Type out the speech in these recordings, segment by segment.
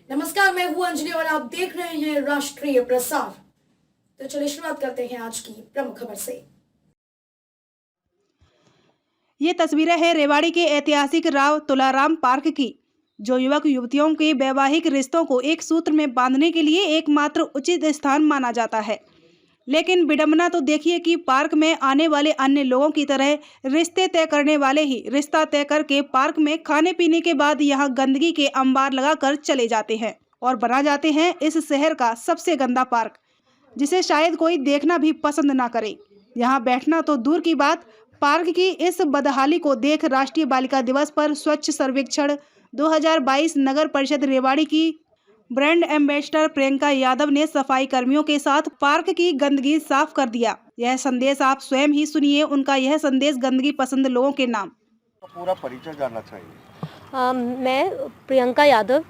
नमस्कार, मैं हूं अंजलि और आप देख रहे हैं राष्ट्रीय प्रसार। तो चलिए शुरुआत करते हैं आज की प्रमुख खबर से। ये तस्वीरें हैं रेवाड़ी के ऐतिहासिक राव तुलाराम पार्क की, जो युवक युवतियों के वैवाहिक रिश्तों को एक सूत्र में बांधने के लिए एकमात्र उचित स्थान माना जाता है। लेकिन विडंबना तो देखिए कि पार्क में आने वाले अन्य लोगों की तरह रिश्ते तय करने वाले ही रिश्ता तय करके पार्क में खाने पीने के बाद यहाँ गंदगी के अंबार लगाकर चले जाते हैं और बना जाते हैं इस शहर का सबसे गंदा पार्क, जिसे शायद कोई देखना भी पसंद ना करे। यहाँ बैठना तो दूर की बात, पार्क की इस बदहाली को देख राष्ट्रीय बालिका दिवस पर स्वच्छ सर्वेक्षण 2022 नगर परिषद रेवाड़ी की ब्रांड एम्बेसडर प्रियंका यादव ने सफाई कर्मियों के साथ पार्क की गंदगी साफ कर दिया। यह संदेश आप स्वयं ही सुनिए, उनका यह संदेश गंदगी पसंद लोगों के नाम। पूरा परिचय जानना चाहिए। मैं प्रियंका यादव,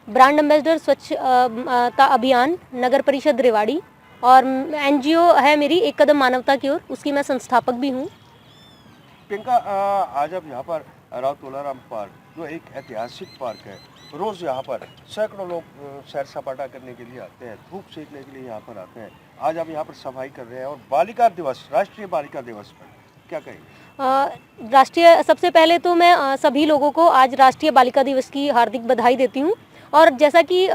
ब्रांड एम्बेसडर स्वच्छता अभियान नगर परिषद रेवाड़ी, और एनजीओ है मेरी एक कदम मानवता की ओर, उसकी मैं संस्थापक भी हूँ। प्रियंका, आज आप यहाँ पर राव तुलाराम पार्क, जो एक ऐतिहासिक पार्क है, रोज यहाँ पर सैकड़ों लोग सैर सपाटा करने के लिए आते हैं, धूप सेकने के लिए यहाँ पर आते हैं। आज आप यहाँ पर सफाई कर रहे हैं और बालिका दिवस, राष्ट्रीय बालिका दिवस पर क्या कहेंगे? राष्ट्रीय सबसे पहले तो मैं सभी लोगों को आज राष्ट्रीय बालिका दिवस की हार्दिक बधाई देती हूँ। और जैसा कि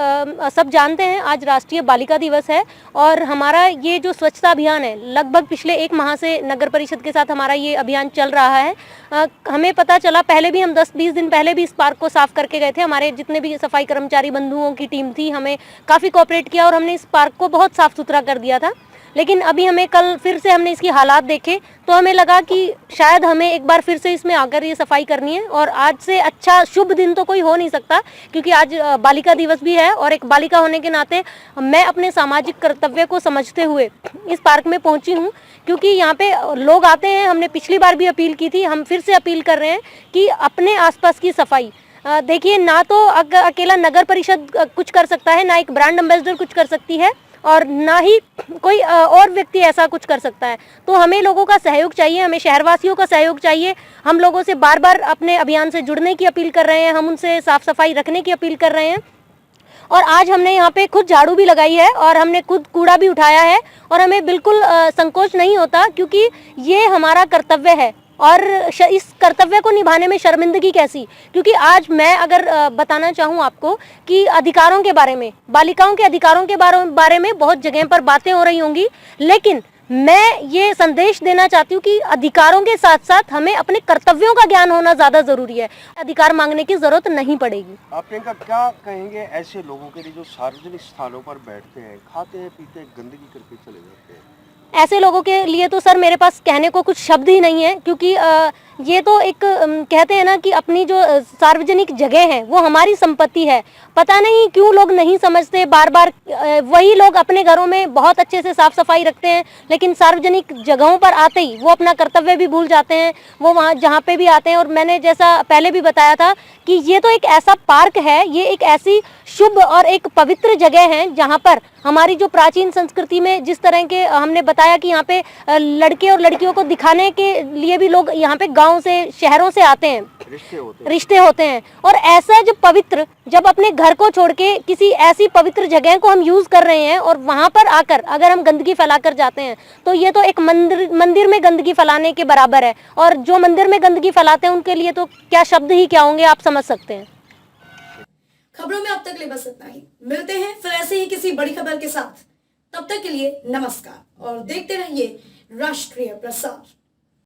सब जानते हैं, आज राष्ट्रीय बालिका दिवस है और हमारा ये जो स्वच्छता अभियान है, लगभग पिछले 1 माह से नगर परिषद के साथ हमारा ये अभियान चल रहा है। हमें पता चला, पहले भी हम 10-20 दिन पहले भी इस पार्क को साफ करके गए थे। हमारे जितने भी सफाई कर्मचारी बंधुओं की टीम थी, हमें काफ़ी कोऑपरेट किया और हमने इस पार्क को बहुत साफ़ सुथरा कर दिया था। लेकिन अभी हमें कल फिर से हमने इसकी हालात देखे तो हमें लगा कि शायद हमें एक बार फिर से इसमें आकर ये सफाई करनी है। और आज से अच्छा शुभ दिन तो कोई हो नहीं सकता, क्योंकि आज बालिका दिवस भी है और एक बालिका होने के नाते मैं अपने सामाजिक कर्तव्य को समझते हुए इस पार्क में पहुंची हूं। क्योंकि यहाँ पे लोग आते हैं, हमने पिछली बार भी अपील की थी, हम फिर से अपील कर रहे हैं कि अपने आसपास की सफाई देखिए, ना तो अकेला नगर परिषद कुछ कर सकता है, ना एक ब्रांड एम्बेसडर कुछ कर सकती है, और ना ही कोई और व्यक्ति ऐसा कुछ कर सकता है। तो हमें लोगों का सहयोग चाहिए, हमें शहरवासियों का सहयोग चाहिए। हम लोगों से बार बार अपने अभियान से जुड़ने की अपील कर रहे हैं, हम उनसे साफ सफाई रखने की अपील कर रहे हैं। और आज हमने यहाँ पे खुद झाड़ू भी लगाई है और हमने खुद कूड़ा भी उठाया है और हमें बिल्कुल संकोच नहीं होता, क्योंकि ये हमारा कर्तव्य है। और इस कर्तव्य को निभाने में शर्मिंदगी कैसी, क्योंकि आज मैं अगर बताना चाहूँ आपको कि अधिकारों के बारे में, बालिकाओं के अधिकारों के बारे में बहुत जगह पर बातें हो रही होंगी, लेकिन मैं ये संदेश देना चाहती हूँ कि अधिकारों के साथ साथ हमें अपने कर्तव्यों का ज्ञान होना ज़्यादा ज़रूरी है। अधिकार मांगने की ज़रूरत नहीं पड़ेगी। आप प्रियंका क्या कहेंगे ऐसे लोगों के लिए जो सार्वजनिक स्थानों पर बैठते हैं, खाते हैं, पीते हैं, गंदगी करके चले जाते हैं? ऐसे लोगों के लिए तो सर मेरे पास कहने को कुछ शब्द ही नहीं है, क्योंकि ये तो एक कहते हैं ना कि अपनी जो सार्वजनिक जगह है वो हमारी संपत्ति है। पता नहीं क्यों लोग नहीं समझते, बार बार वही लोग अपने घरों में बहुत अच्छे से साफ सफाई रखते हैं, लेकिन सार्वजनिक जगहों पर आते ही वो अपना कर्तव्य भी भूल जाते हैं, वो वहाँ जहाँ पे भी आते हैं। और मैंने जैसा पहले भी बताया था कि ये तो एक ऐसा पार्क है, ये एक ऐसी शुभ और एक पवित्र जगह है जहाँ पर हमारी जो प्राचीन संस्कृति में जिस तरह के हमने बताया कि यहाँ पे लड़के और लड़कियों को दिखाने के लिए भी लोग यहाँ पे गांव से, शहरों से आते हैं, रिश्ते होते हैं। और ऐसा जो पवित्र, जब अपने घर को छोड़ के किसी ऐसी पवित्र जगह को हम यूज कर रहे हैं और वहां पर आकर अगर हम गंदगी फैलाकर जाते हैं, तो ये तो एक मंदिर में गंदगी फैलाने के बराबर है। और जो मंदिर में गंदगी फैलाते हैं उनके लिए तो क्या शब्द ही क्या होंगे, आप समझ सकते हैं। खबरों में अब तक लिए बस इतना ही। मिलते हैं फिर ऐसे ही किसी बड़ी खबर के साथ। तब तक के लिए नमस्कार और देखते रहिए राष्ट्रीय प्रसार।